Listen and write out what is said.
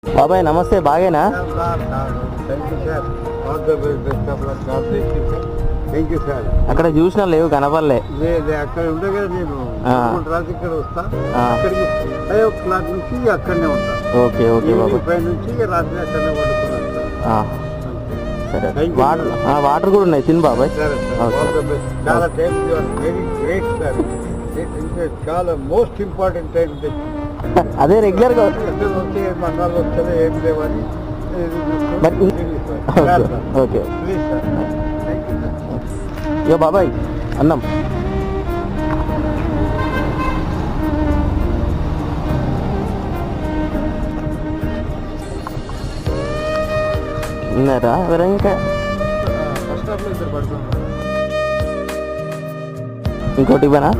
బాబాయ్ నమస్తే, బాగేనా? Thank you sir. అక్కడ చూసినా లేవు, కనపడలే. అక్కడ ఉండే కదా నేను రాత్రి ఇక్కడ వస్తా. ఇక్కడికి 5 o'clock నుంచి అక్కడనే ఉంటా. ఓకే ఓకే బాబాయ్. 5 నుంచి రాత్రి అక్కడనే పడుకున్నాను. సరే, వాటర్ కూడా ఉన్నాయి, తిను బాబాయ్. చాలా టైం వెరీ గ్రేట్ సార్. చాలా మోస్ట్ ఇంపార్టెంట్ టైం. అదే రెగ్యులర్ గా మన్నాళ్ళు వస్తుంది ఏం లేవని. Okay please sir. Thank you sir. ఇగో బాబాయ్ అన్నం. ఉన్నారా ఎవరా ఇంకా? ఫస్ట్ హాఫ్లో ఇద్దరు పడుతున్నారు. ఇంకోటి ఇవ్వనా?